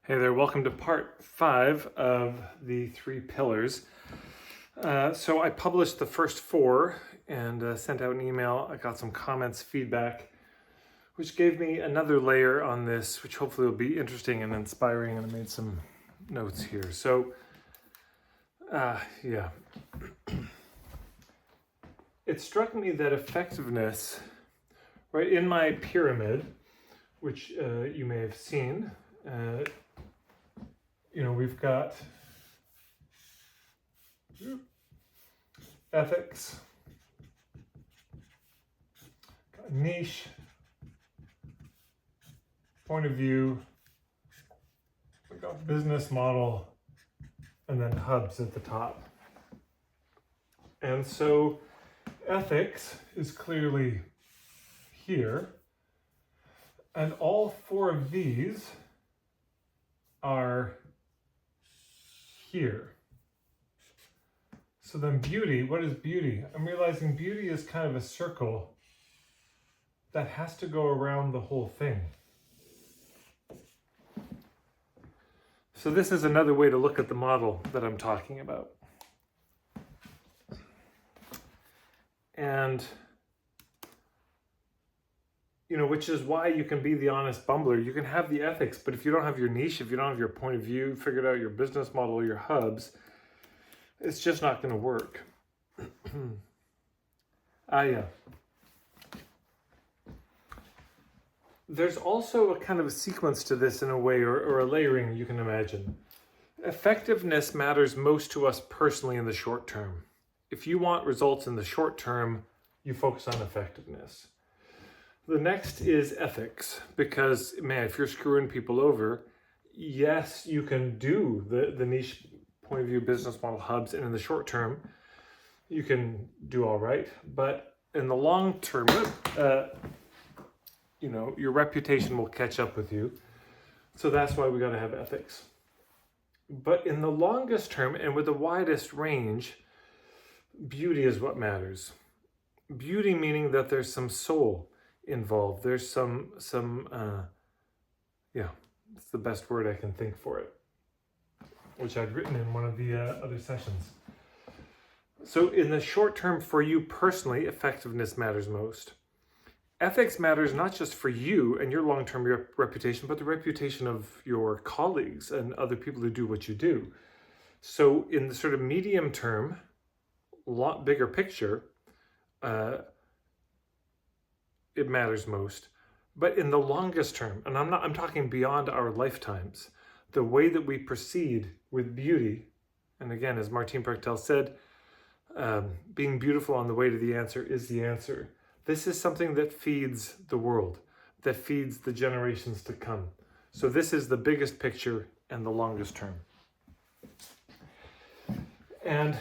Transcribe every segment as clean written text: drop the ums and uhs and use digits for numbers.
Hey there, welcome to part 5 of the 3 pillars. So I published the first 4 and sent out an email. I got some comments, feedback, which gave me another layer on this, which hopefully will be interesting and inspiring, and I made some notes here. So, it struck me that effectiveness, right, in my pyramid, which you may have seen, we've got ethics, got niche, point of view, we've got business model, and then hubs at the top. And so ethics is clearly here, and all 4 of these are here. So then beauty, what is beauty? I'm realizing beauty is kind of a circle that has to go around the whole thing. So this is another way to look at the model that I'm talking about. And, which is why you can be the honest bumbler. You can have the ethics, but if you don't have your niche, if you don't have your point of view, figured out your business model, your hubs, it's just not going to work. There's also a kind of a sequence to this in a way, or a layering you can imagine. Effectiveness matters most to us personally in the short term. If you want results in the short term, you focus on effectiveness. The next is ethics, because, if you're screwing people over, yes, you can do the niche point of view, business model, hubs, and in the short term, you can do all right. But in the long term, your reputation will catch up with you. So that's why we got to have ethics. But in the longest term and with the widest range, beauty is what matters. Beauty meaning that there's some soul involved. There's it's the best word I can think for it, which I'd written in one of the other sessions. So in the short term for you personally, effectiveness matters most. Ethics matters not just for you and your long-term reputation, but the reputation of your colleagues and other people who do what you do. So in the sort of medium term, lot bigger picture, it matters most. But in the longest term, and I'm talking beyond our lifetimes, the way that we proceed with beauty, and again, as Martine Prechtel said, being beautiful on the way to the answer is the answer. This is something that feeds the world, that feeds the generations to come. So this is the biggest picture and the longest term. And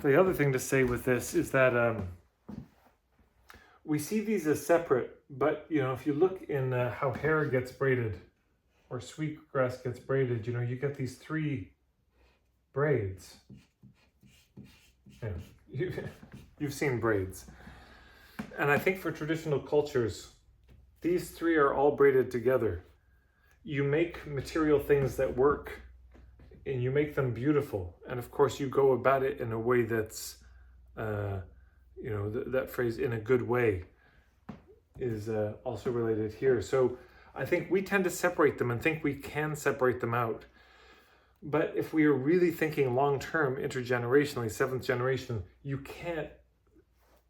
the other thing to say with this is that we see these as separate, but if you look in how hair gets braided or sweetgrass gets braided, you get these 3 braids. Yeah, you've seen braids. And I think for traditional cultures, these 3 are all braided together. You make material things that work, and you make them beautiful. And of course, you go about it in a way that's, that phrase, in a good way, is also related here. So I think we tend to separate them and think we can separate them out. But if we are really thinking long-term, intergenerationally, 7th generation, you can't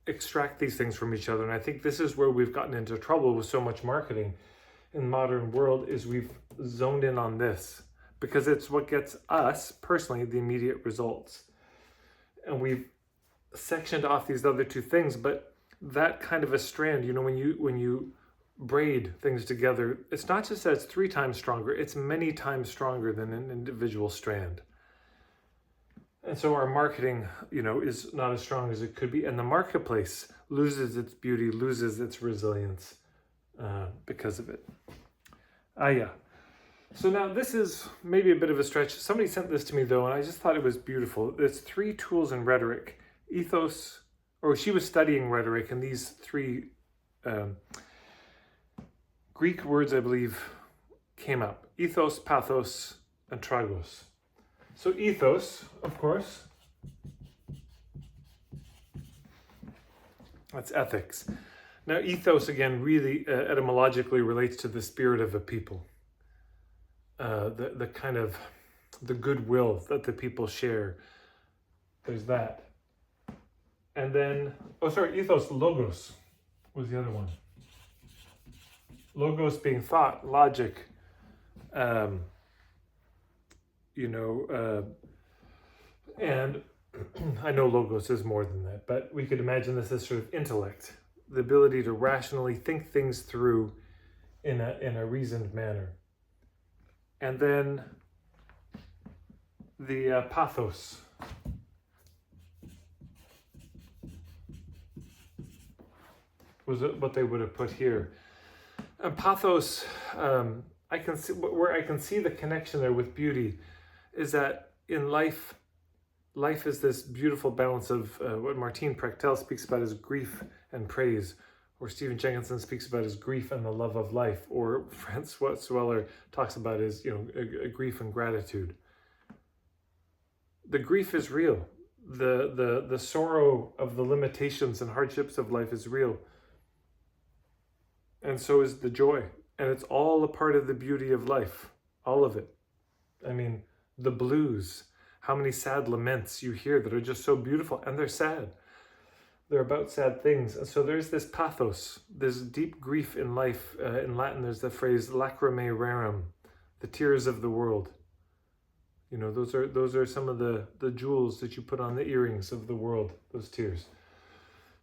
extract these things from each other. And I think this is where we've gotten into trouble with so much marketing in the modern world, is we've zoned in on this because it's what gets us personally the immediate results. And we've sectioned off these other 2 things, but that kind of a strand, when you braid things together, it's not just that it's 3 times stronger, it's many times stronger than an individual strand. And so our marketing, is not as strong as it could be, and the marketplace loses its beauty, loses its resilience because of it. So now this is maybe a bit of a stretch. Somebody sent this to me though, and I just thought it was beautiful. It's 3 tools in rhetoric. Ethos, or she was studying rhetoric, and these 3 Greek words, I believe, came up. Ethos, pathos, and tragos. So ethos, of course, that's ethics. Now ethos, again, really etymologically relates to the spirit of a people. The kind of the goodwill that the people share. There's that. And then, ethos, logos was the other one. Logos being thought, logic, and I know logos is more than that, but we could imagine this as sort of intellect, the ability to rationally think things through in a reasoned manner. And then the pathos. Was it what they would have put here? And pathos, I can see where I can see the connection there with beauty, is that in life is this beautiful balance of what Martine Prechtel speaks about as grief and praise, or Stephen Jenkinson speaks about as grief and the love of life, or Francois Sweller talks about as a grief and gratitude. The grief is real. The sorrow of the limitations and hardships of life is real. And so is the joy. And it's all a part of the beauty of life. All of it. I mean, the blues. How many sad laments you hear that are just so beautiful. And they're sad. They're about sad things. And so there's this pathos, this deep grief in life. In Latin, there's the phrase lacrimae rerum, the tears of the world. Those are some of the jewels that you put on the earrings of the world, those tears.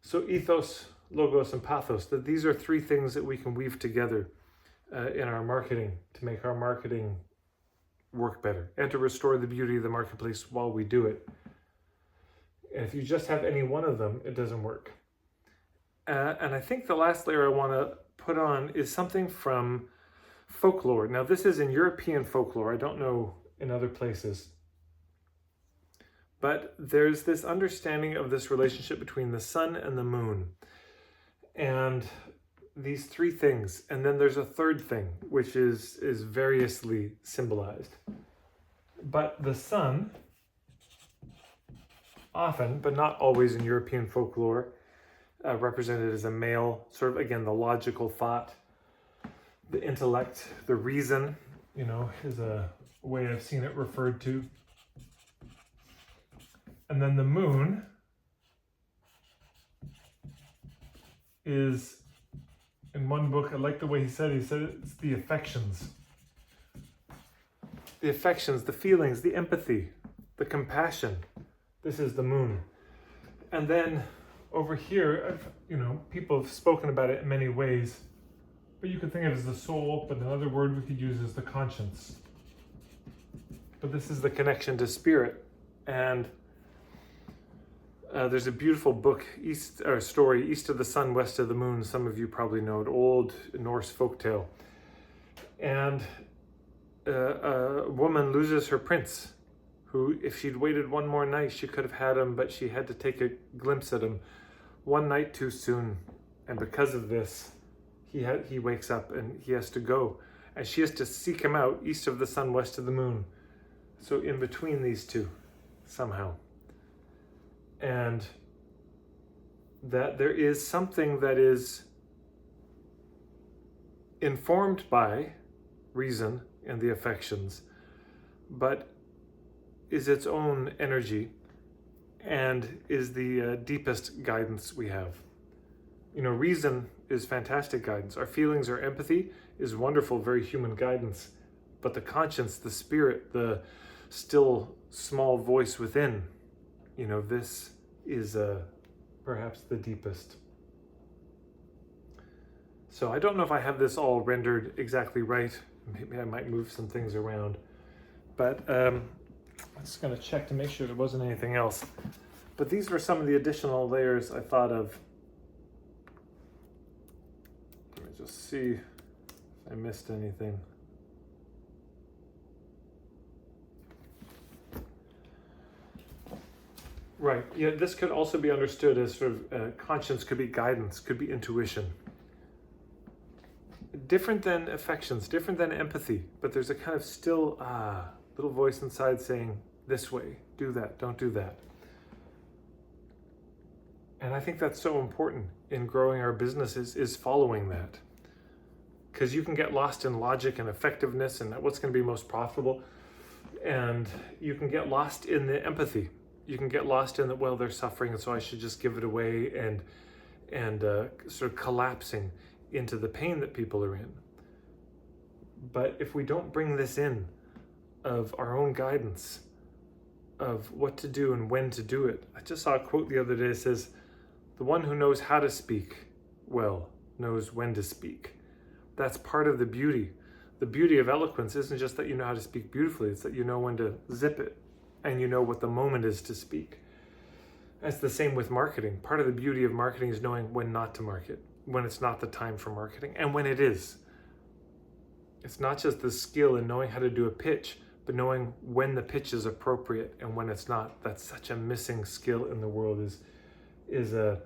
So ethos, logos, and pathos, that these are three things that we can weave together in our marketing to make our marketing work better and to restore the beauty of the marketplace while we do it. And if you just have any one of them, it doesn't work. And I think the last layer I want to put on is something from folklore. Now, this is in European folklore. I don't know in other places. But there's this understanding of this relationship between the sun and the moon. And these three things. And then there's a third thing, which is variously symbolized. But the sun, often, but not always in European folklore, represented as a male, sort of, again, the logical thought, the intellect, the reason, is a way I've seen it referred to. And then the moon is, in one book, I like the way he said it's the affections. The affections, the feelings, the empathy, the compassion. This is the moon. And then over here, people have spoken about it in many ways, but you could think of it as the soul, but another word we could use is the conscience. But this is the connection to spirit. And there's a beautiful book, East of the Sun, West of the Moon. Some of you probably know it, old Norse folktale. And a woman loses her prince, who, if she'd waited one more night, she could have had him, but she had to take a glimpse at him one night too soon. And because of this, he wakes up and he has to go. And she has to seek him out, east of the sun, west of the moon. So in between these two, somehow. And that there is something that is informed by reason and the affections, but is its own energy and is the deepest guidance we have. Reason is fantastic guidance. Our feelings, our empathy is wonderful, very human guidance. But the conscience, the spirit, the still small voice within, this is perhaps the deepest. So I don't know if I have this all rendered exactly right. Maybe I might move some things around. But I'm just going to check to make sure there wasn't anything else. But these were some of the additional layers I thought of. Let me just see if I missed anything. Right. Yeah, this could also be understood as sort of conscience, could be guidance, could be intuition. Different than affections, different than empathy, but there's a kind of still, little voice inside saying, this way, do that, don't do that. And I think that's so important in growing our businesses, is following that. Because you can get lost in logic and effectiveness and what's going to be most profitable. And you can get lost in the empathy. You can get lost in the, well, they're suffering, and so I should just give it away, and sort of collapsing into the pain that people are in. But if we don't bring this in of our own guidance of what to do and when to do it. I just saw a quote the other day that says, the one who knows how to speak well knows when to speak. That's part of the beauty. The beauty of eloquence isn't just that you know how to speak beautifully, it's that you know when to zip it and you know what the moment is to speak. It's the same with marketing. Part of the beauty of marketing is knowing when not to market, when it's not the time for marketing, and when it is. It's not just the skill in knowing how to do a pitch, but knowing when the pitch is appropriate and when it's not. That's such a missing skill in the world, is a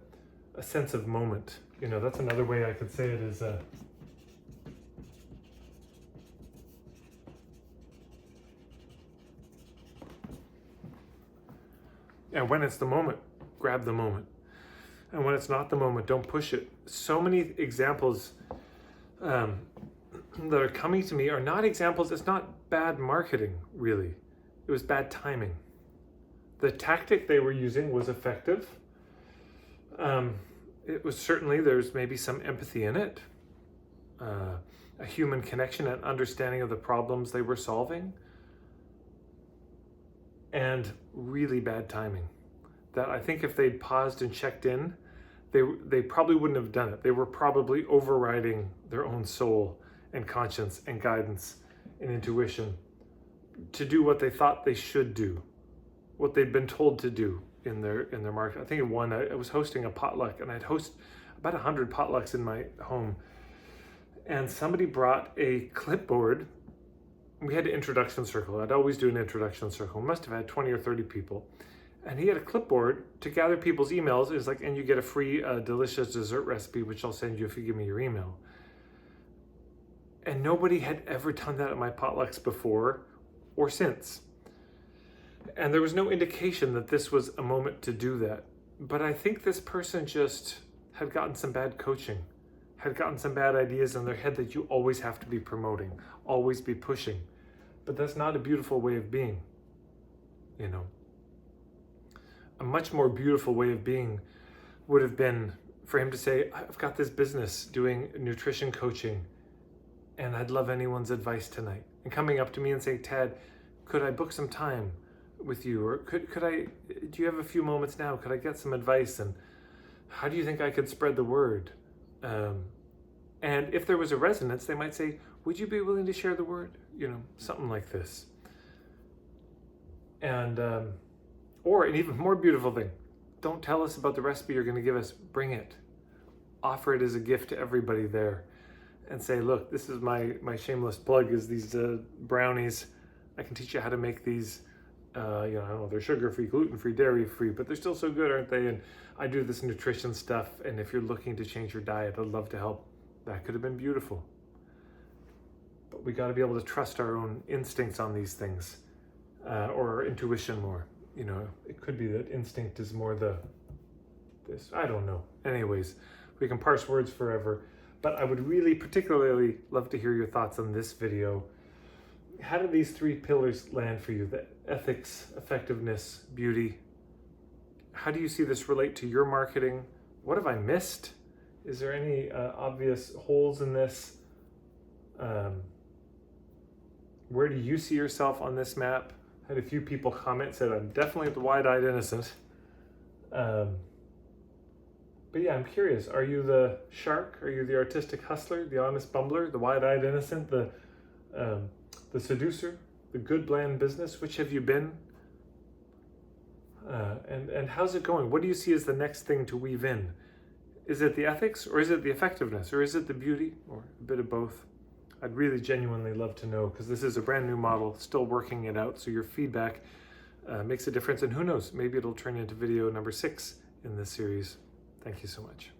sense of moment. You know, that's another way I could say it is and when it's the moment, grab the moment. And when it's not the moment, don't push it. So many examples that are coming to me are not examples. It's not bad marketing, really. It was bad timing. The tactic they were using was effective. It was certainly, there's maybe some empathy in it, a human connection and understanding of the problems they were solving, and really bad timing. That I think if they'd paused and checked in, they probably wouldn't have done it. They were probably overriding their own soul and conscience and guidance and intuition to do what they thought they should do, what they'd been told to do in their market. I think I was hosting a potluck, and I'd host about 100 potlucks in my home, and somebody brought a clipboard. We had an introduction circle. I'd always do an introduction circle. We must have had 20 or 30 people. And he had a clipboard to gather people's emails. It was like, and you get a free delicious dessert recipe, which I'll send you if you give me your email. And nobody had ever done that at my potlucks before or since. And there was no indication that this was a moment to do that. But I think this person just had gotten some bad coaching, had gotten some bad ideas in their head that you always have to be promoting, always be pushing. But that's not a beautiful way of being, you know. A much more beautiful way of being would have been for him to say, I've got this business doing nutrition coaching, and I'd love anyone's advice tonight. And coming up to me and saying, Tad, could I book some time with you? Or do you have a few moments now? Could I get some advice? And how do you think I could spread the word? And if there was a resonance, they might say, would you be willing to share the word? You know, something like this. And, or an even more beautiful thing, don't tell us about the recipe you're going to give us, bring it. Offer it as a gift to everybody there. And say, look, this is my shameless plug, is these brownies. I can teach you how to make these, I don't know, they're sugar-free, gluten-free, dairy-free, but they're still so good, aren't they? And I do this nutrition stuff, and if you're looking to change your diet, I'd love to help. That could have been beautiful. But we got to be able to trust our own instincts on these things, or our intuition more. You know, it could be that instinct is more this, I don't know. Anyways, we can parse words forever. But I would really particularly love to hear your thoughts on this video. How do these three pillars land for you? The ethics, effectiveness, beauty. How do you see this relate to your marketing? What have I missed? Is there any obvious holes in this? Where do you see yourself on this map? I had a few people comment, said I'm definitely the wide-eyed innocent. But yeah, I'm curious. Are you the shark? Are you the artistic hustler, the honest bumbler, the wide-eyed innocent, the seducer, the good bland business? Which have you been? And how's it going? What do you see as the next thing to weave in? Is it the ethics, or is it the effectiveness, or is it the beauty, or a bit of both? I'd really genuinely love to know, because this is a brand new model, still working it out. So your feedback makes a difference, and who knows, maybe it'll turn into video number 6 in this series. Thank you so much.